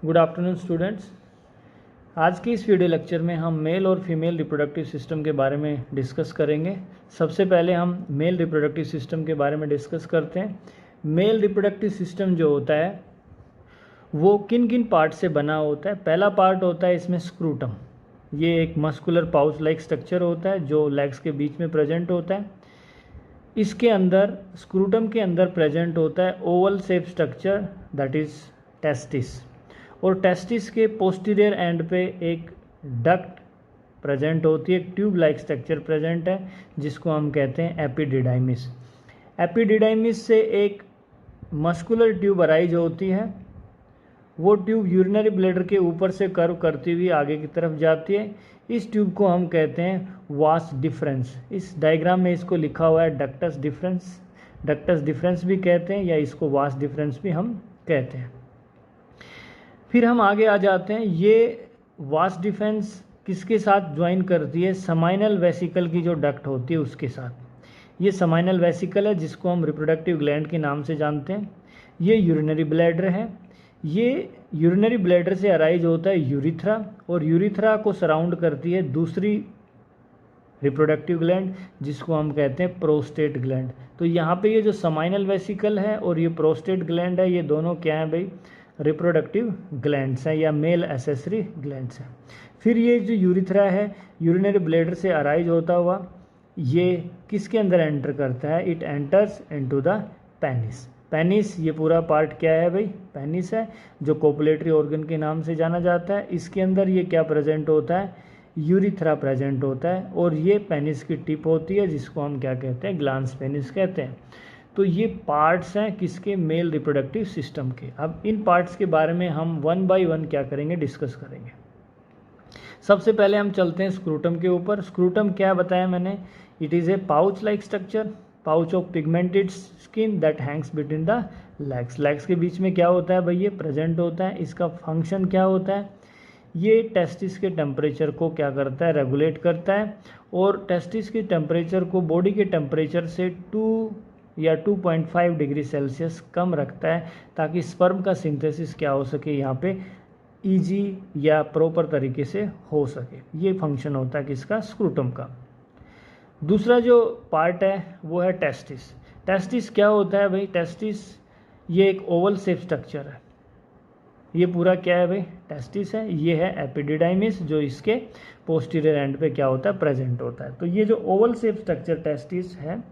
Good afternoon students. आज के इस वीडियो लेक्चर में हम मेल और फीमेल रिप्रोडक्टिव सिस्टम के बारे में डिस्कस करेंगे। सबसे पहले हम मेल रिप्रोडक्टिव सिस्टम के बारे में डिस्कस करते हैं। मेल रिप्रोडक्टिव सिस्टम जो होता है वो किन किन पार्ट से बना होता है। पहला पार्ट होता है इसमें स्क्रूटम। ये एक मस्कुलर पाउच लाइक स्ट्रक्चर होता है जो लेग्स के बीच में प्रेजेंट होता है। इसके अंदर स्क्रूटम के अंदर प्रेजेंट होता है Oval shape structure that is testis, और टेस्टिस के पोस्टीरियर एंड पे एक डक्ट प्रेजेंट होती है, एक ट्यूब लाइक स्ट्रक्चर प्रेजेंट है जिसको हम कहते हैं एपिडिडाइमिस। एपिडिडाइमिस से एक मस्कुलर ट्यूब अराइज होती है। वो ट्यूब यूरिनरी ब्लैडर के ऊपर से कर्व करती हुई आगे की तरफ जाती है। इस ट्यूब को हम कहते हैं वास डिफरेंस। इस डायग्राम में इसको लिखा हुआ है डक्टस डिफरेंस। डक्टस डिफरेंस भी कहते हैं या इसको वास डिफरेंस भी हम कहते हैं। फिर हम आगे आ जाते हैं। ये वास डिफरेंस किसके साथ ज्वाइन करती है? समाइनल वेसिकल की जो डक्ट होती है उसके साथ। ये समाइनल वेसिकल है जिसको हम रिप्रोडक्टिव ग्लैंड के नाम से जानते हैं। ये यूरिनरी ब्लैडर है। ये यूरिनरी ब्लैडर से अराइज होता है यूरिथ्रा, और यूरिथ्रा को सराउंड करती है दूसरी रिप्रोडक्टिव ग्लैंड जिसको हम कहते हैं प्रोस्टेट ग्लैंड। तो यहाँ पे ये जो समाइनल वेसिकल है और ये प्रोस्टेट ग्लैंड है, ये दोनों क्या हैं भाई? रिप्रोडक्टिव ग्लैंड्स हैं या मेल एसेसरी ग्लैंड्स हैं। फिर ये जो यूरिथ्रा है यूरिनरी ब्लैडर से अराइज होता हुआ ये किसके अंदर एंटर करता है? It enters into the penis. Penis ये पूरा पार्ट क्या है भाई? पेनिस है जो कोपुलेटरी ऑर्गन के नाम से जाना जाता है। इसके अंदर ये क्या प्रेजेंट होता है? यूरिथ्रा प्रेजेंट होता है, और ये पेनिस की टिप होती है जिसको हम क्या कहते हैं? ग्लांस पेनिस कहते हैं। तो ये पार्ट्स हैं किसके? मेल रिप्रोडक्टिव सिस्टम के। अब इन पार्ट्स के बारे में हम वन बाय वन क्या करेंगे? डिस्कस करेंगे। सबसे पहले हम चलते हैं स्क्रूटम के ऊपर। स्क्रूटम क्या बताया मैंने? It is a pouch like structure, pouch of pigmented skin that Hanks between the legs. Legs के बीच में क्या होता है भाई? ये प्रेजेंट होता है। इसका फंक्शन क्या होता है? ये टेस्टिस के टेम्परेचर को क्या करता है? रेगुलेट करता है, और टेस्टिस के टेम्परेचर को बॉडी के टेम्परेचर से 2 या 2.5 डिग्री सेल्सियस कम रखता है ताकि स्पर्म का सिंथेसिस क्या हो सके? यहाँ पे ईजी या प्रॉपर तरीके से हो सके। ये फंक्शन होता है किसका? स्क्रूटम का। दूसरा जो पार्ट है वो है टेस्टिस। टेस्टिस क्या होता है भाई? टेस्टिस ये एक ओवल शेप स्ट्रक्चर है। ये पूरा क्या है भाई? टेस्टिस है। ये है एपिडिडाइमिस जो इसके पोस्टीरियर एंड पे क्या होता है? प्रेजेंट होता है। तो ये जो ओवल शेप स्ट्रक्चर टेस्टिस है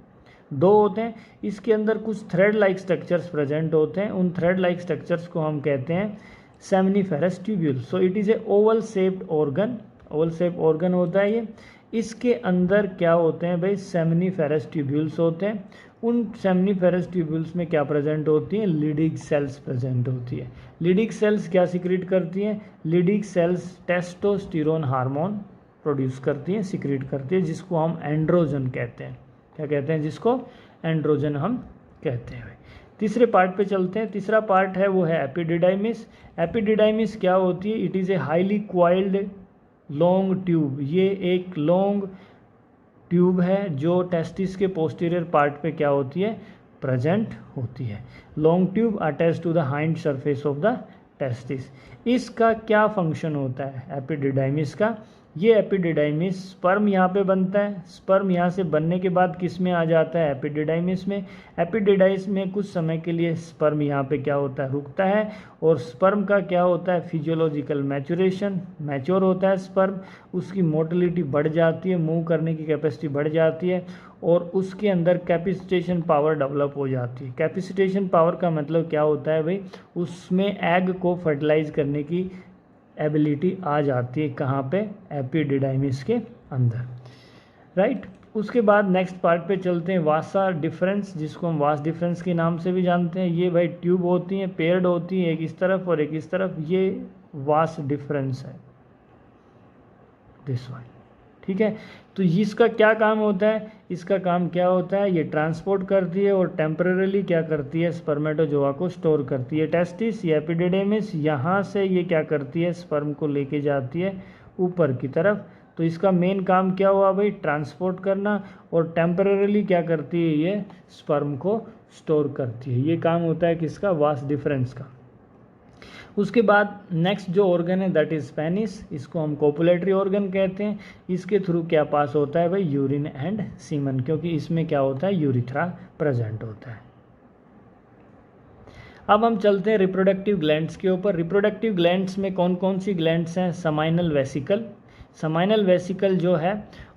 दो होते हैं। इसके अंदर कुछ थ्रेड लाइक स्ट्रक्चर्स प्रेजेंट होते हैं। उन थ्रेड लाइक स्ट्रक्चर्स को हम कहते हैं seminiferous tubule. So it is a Oval shaped organ. Oval shape organ होता है ये। इसके अंदर क्या होते हैं भाई? सेमिनिफेरस ट्यूब्यूल्स होते हैं। उन सेमिनिफेरस ट्यूब्यूल्स में क्या प्रेजेंट होती हैं? लिडिक सेल्स प्रेजेंट होती है। लिडिक सेल्स क्या सिक्रीट करती हैं? Leydig cells testosterone hormone produce करती हैं, सिक्रीट करती है, जिसको हम एंड्रोजन कहते हैं। क्या कहते हैं? जिसको एंड्रोजन हम कहते हैं। तीसरे पार्ट पे चलते हैं। तीसरा पार्ट है वो है एपिडिडाइमिस। एपिडिडाइमिस क्या होती है? It is a highly coiled long tube. ये एक लॉन्ग ट्यूब है जो टेस्टिस के पोस्टीरियर पार्ट पे क्या होती है? प्रेजेंट होती है। Long tube attach to the hind surface of the testis. इसका क्या फंक्शन होता है एपिडिडाइमिस का? ये एपिडिडाइमिस स्पर्म यहाँ पे बनता है। स्पर्म यहाँ से बनने के बाद किस में आ जाता है? एपिडिडाइमिस में। एपिडिडाइमिस में कुछ समय के लिए स्पर्म यहाँ पे क्या होता है? रुकता है, और स्पर्म का क्या होता है? Physiological maturation. मैच्योर होता है स्पर्म, उसकी मोटिलिटी बढ़ जाती है, मूव करने की कैपेसिटी बढ़ जाती है, और उसके अंदर कैपेसिटेशन पावर डेवलप हो जाती है। कैपेसिटेशन पावर का मतलब क्या होता है भाई? उसमें एग को फर्टिलाइज करने की एबिलिटी आ जाती है। कहाँ पे? एपिडिडाइमिस के अंदर, राइट। उसके बाद नेक्स्ट पार्ट पे चलते हैं, वासा डिफरेंस, जिसको हम वास डिफरेंस के नाम से भी जानते हैं। ये भाई ट्यूब होती हैं, पेयर्ड होती हैं, एक इस तरफ और एक इस तरफ। ये वास डिफरेंस है, दिस वन, ठीक है। तो इसका क्या काम होता है? इसका काम क्या होता है? ये ट्रांसपोर्ट करती है और टेम्परेरीली क्या करती है? स्पर्मेटोजोआ को स्टोर करती है। टेस्टिस या एपिडिडाइमिस यहाँ से ये क्या करती है? स्पर्म को लेके जाती है ऊपर की तरफ। तो इसका मेन काम क्या हुआ भाई? ट्रांसपोर्ट करना, और टेम्परेरीली क्या करती है? ये स्पर्म को स्टोर करती है। ये काम होता है किसका? वास डिफरेंस का। उसके बाद नेक्स्ट जो ऑर्गन है दैट इज़ पेनिस, इसको हम कोपुलेटरी ऑर्गन कहते हैं। इसके थ्रू क्या पास होता है भाई, यूरिन एंड सीमन, क्योंकि इसमें क्या होता है, यूरिथ्रा प्रेजेंट होता है। अब हम चलते हैं रिप्रोडक्टिव ग्लैंड्स के ऊपर। रिप्रोडक्टिव ग्लैंड्स में कौन कौन सी ग्लैंड्स हैं, समाइनल वेसिकल। समाइनल वेसिकल जो है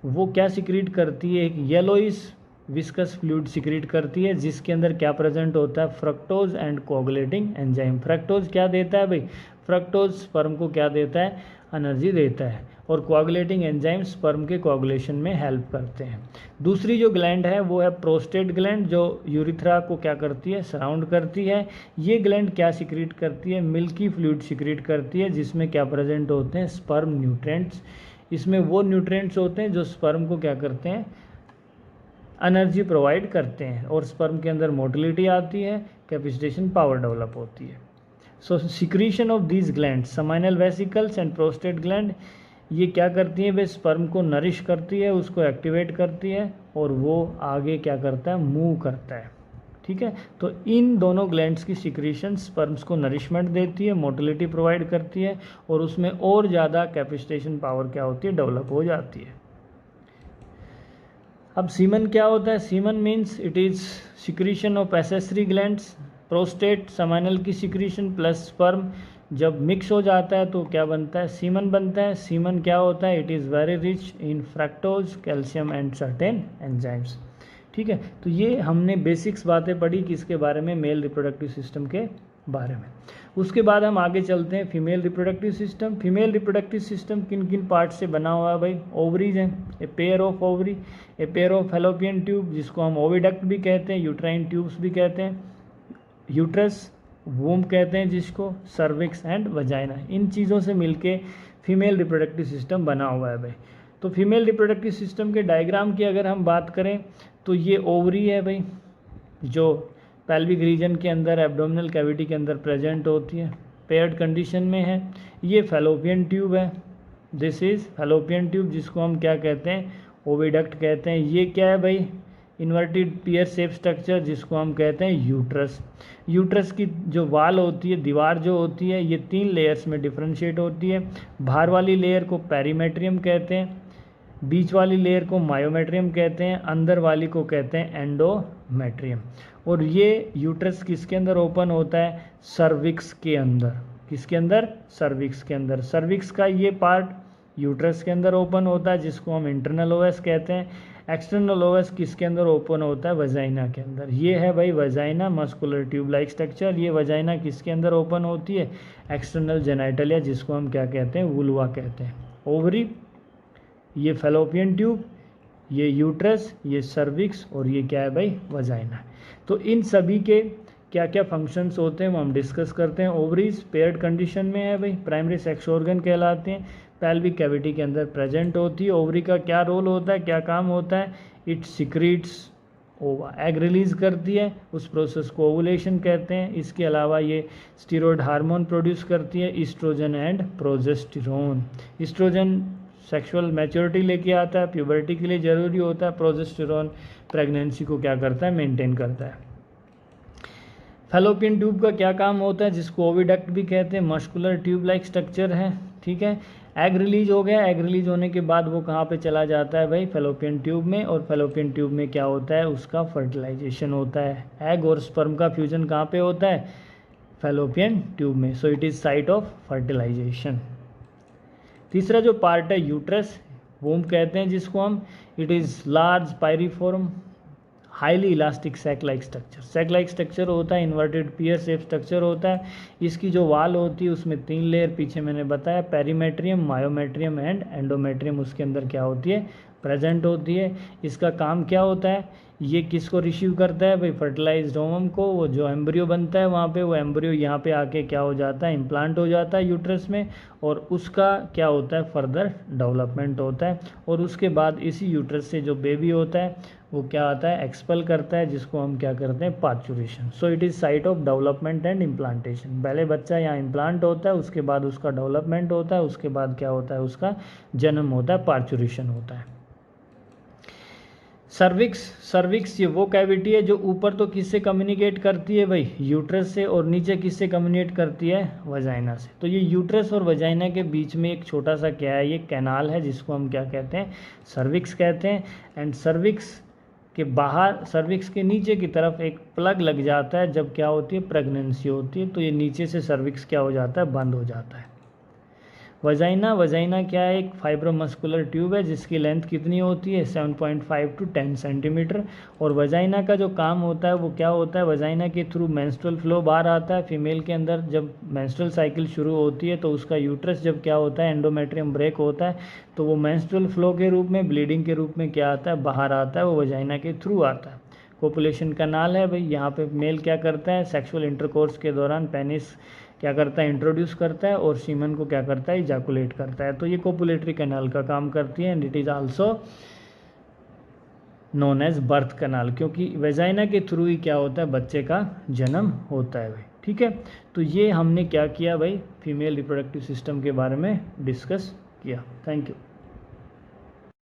वो क्या सिक्रीट करती है, एक येलोइश विस्कस फ्लूइड सिक्रीट करती है, जिसके अंदर क्या प्रेजेंट होता है, fructose and coagulating enzyme. Fructose क्या देता है भाई, फ्रक्टोज स्पर्म को क्या देता है, एनर्जी देता है, और कोगुलेटिंग एंजाइम स्पर्म के कोगुलेशन में हेल्प करते हैं। दूसरी जो ग्लैंड है वो है प्रोस्टेट ग्लैंड, जो यूरिथ्रा को क्या करती है, सराउंड करती है। ये ग्लैंड क्या सिक्रीट करती है, मिल्की फ्लूइड सिक्रीट करती है, जिसमें क्या प्रेजेंट होते हैं, स्पर्म न्यूट्रिएंट्स। इसमें वो न्यूट्रिएंट्स होते हैं जो स्पर्म को क्या करते हैं, एनर्जी प्रोवाइड करते हैं, और स्पर्म के अंदर मोटिलिटी आती है, कैपिटेशन पावर डेवलप होती है। So secretion of these gland, seminal vesicles and prostate gland, ये क्या करती है, वे स्पर्म को नरिश करती है, उसको एक्टिवेट करती है, और वो आगे क्या करता है, मूव करता है। ठीक है, तो इन दोनों ग्लैंड्स की सिक्रीशन स्पर्म्स को नरिशमेंट देती है, मोटिलिटी प्रोवाइड करती है, और उसमें और ज़्यादा कैपिटेशन पावर क्या होती है, डेवलप हो जाती है। अब सीमन क्या होता है, semen means it is secretion of accessory glands. Prostate seminal की सिक्रीशन प्लस स्पर्म जब मिक्स हो जाता है तो क्या बनता है, सीमन बनता है। सीमन क्या होता है, it is very rich in fructose, calcium and certain enzymes. ठीक है, तो ये हमने बेसिक्स बातें पढ़ी किसके बारे में, मेल रिप्रोडक्टिव सिस्टम के बारे में। उसके बाद हम आगे चलते हैं female reproductive system. Female reproductive system किन किन पार्ट से बना हुआ है भाई, ओवरीज हैं, a pair of ovary, a pair of fallopian tube जिसको हम ओविडक्ट भी कहते हैं, यूट्राइन ट्यूब्स भी कहते हैं, यूट्रस, वूम कहते हैं जिसको, सर्विक्स एंड वजाइना, इन चीज़ों से मिलके फीमेल रिप्रोडक्टिव सिस्टम बना हुआ है भाई। तो फीमेल रिप्रोडक्टिव सिस्टम के डायग्राम की अगर हम बात करें तो ये ओवरी है भाई, जो पेल्विक रीजन के अंदर एब्डोमिनल कैविटी के अंदर प्रेजेंट होती है, पेयर्ड कंडीशन में है। ये फैलोपियन ट्यूब है, दिस इज़ फैलोपियन ट्यूब जिसको हम क्या कहते हैं, ओविडक्ट कहते हैं। ये क्या है भाई, इन्वर्टेड पियर शेप स्ट्रक्चर जिसको हम कहते हैं यूट्रस। यूट्रस की जो वाल होती है, दीवार जो होती है, ये 3 लेयर्स में डिफ्रेंशिएट होती है। बाहर वाली लेयर को पेरीमेट्रियम कहते हैं, बीच वाली लेयर को मायोमेट्रियम कहते हैं, अंदर वाली को कहते हैं एंडोमेट्रियम। और ये यूट्रस किसके अंदर ओपन होता है, सर्विक्स के अंदर। किसके अंदर, सर्विक्स के अंदर। सर्विक्स का ये पार्ट यूट्रस के अंदर ओपन होता है जिसको हम इंटरनल ओएस कहते हैं। एक्सटर्नल ओएस किसके अंदर ओपन होता है, वजाइना के अंदर। ये है भाई vagina, muscular tube like structure. ये वजाइना किसके अंदर ओपन होती है, एक्सटर्नल जेनाइटलिया जिसको हम क्या कहते हैं, वुल्वा कहते हैं। ओवरी, ये फैलोपियन ट्यूब, ये यूट्रस, ये सर्विक्स, और ये क्या है भाई, वजाइना। तो इन सभी के क्या क्या फंक्शंस होते हैं वो हम डिस्कस करते हैं। ओवरीज पेयर्ड कंडीशन में है भाई, प्राइमरी सेक्स ऑर्गन कहलाते हैं, पेल्विक कैविटी के अंदर प्रेजेंट होती है। ओवरी का क्या रोल होता है, क्या काम होता है, इट सिक्रीट्स ओवा, एग रिलीज करती है, उस प्रोसेस को ओवुलेशन कहते हैं। इसके अलावा ये स्टीरॉयड हार्मोन प्रोड्यूस करती है, oestrogen and progesterone. Oestrogen sexual maturity लेके आता है, प्यूबर्टी के लिए ज़रूरी होता है। प्रोजेस्टेरोन प्रेगनेंसी को क्या करता है, मेंटेन करता है। फैलोपियन ट्यूब का क्या काम होता है, जिसको ओविडक्ट भी कहते हैं, मस्कुलर ट्यूब लाइक स्ट्रक्चर है। ठीक है, एग रिलीज हो गया, एग रिलीज होने के बाद वो कहाँ पे चला जाता है भाई, फैलोपियन ट्यूब में। और फैलोपियन ट्यूब में क्या होता है, उसका फर्टिलाइजेशन होता है। एग और स्पर्म का फ्यूजन कहाँ पे होता है, फैलोपियन ट्यूब में। So it is site of fertilisation. तीसरा जो पार्ट है यूट्रस, वूम कहते हैं जिसको हम, it is large pyriform highly elastic sac like structure. Sac like structure होता है, इन्वर्टेड पियर शेप स्ट्रक्चर होता है। इसकी जो वाल होती है उसमें 3 लेयर पीछे मैंने बताया, पेरीमेट्रियम, मायोमेट्रियम एंड एंडोमेट्रियम उसके अंदर क्या होती है, प्रेजेंट होती है। इसका काम क्या होता है, ये किसको रिसीव करता है भाई, फर्टिलाइज्ड ओवम को। वो जो एम्ब्रियो बनता है वहाँ पे, वो एम्ब्रियो यहाँ पे आके क्या हो जाता है, इम्प्लांट हो जाता है यूट्रस में, और उसका क्या होता है, फर्दर डेवलपमेंट होता है। और उसके बाद इसी यूट्रस से जो बेबी होता है वो क्या आता है, एक्सपेल करता है, जिसको हम क्या करते हैं, parturition. So it is site of development and implantation. पहले बच्चा यहाँ इम्प्लांट होता है, उसके बाद उसका डेवलपमेंट होता है, उसके बाद क्या होता है, उसका जन्म होता है, पार्चुरेशन होता है। सर्विक्स ये वो कैविटी है जो ऊपर तो किससे कम्युनिकेट करती है भाई, यूट्रस से, और नीचे किससे कम्युनिकेट करती है, वजाइना से। तो ये यूट्रस और वजाइना के बीच में एक छोटा सा क्या है, ये कैनाल है, जिसको हम क्या कहते हैं, सर्विक्स कहते हैं। एंड सर्विक्स के बाहर, सर्विक्स के नीचे की तरफ एक प्लग लग जाता है जब क्या होती है, प्रेगनेंसी होती है, तो ये नीचे से सर्विक्स क्या हो जाता है, बंद हो जाता है। वजाइना क्या है, एक फाइब्रोमस्कुलर ट्यूब है जिसकी लेंथ कितनी होती है, 7.5 to 10 सेंटीमीटर। और वजाइना का जो काम होता है वो क्या होता है, वजाइना के थ्रू मेंस्ट्रुअल फ्लो बाहर आता है। फीमेल के अंदर जब मेंस्ट्रुअल साइकिल शुरू होती है तो उसका यूट्रस जब क्या होता है, एंडोमेट्रियम ब्रेक होता है, तो वो मेंस्ट्रुअल फ्लो के रूप में, ब्लीडिंग के रूप में क्या आता है, बाहर आता है, वो वजाइना के थ्रू आता है। कोपुलेशन कैनाल है भाई, यहाँ पे मेल क्या करता है, सेक्सुअल इंटरकोर्स के दौरान पेनिस क्या करता है, इंट्रोड्यूस करता है, और सीमन को क्या करता है, इजैकुलेट करता है। तो ये कोपुलेटरी कैनाल का काम करती है। And it is also known as birth canal, क्योंकि वेजाइना के थ्रू ही क्या होता है, बच्चे का जन्म होता है भाई। ठीक है, तो ये हमने क्या किया भाई, फीमेल रिप्रोडक्टिव सिस्टम के बारे में डिस्कस किया। Thank you.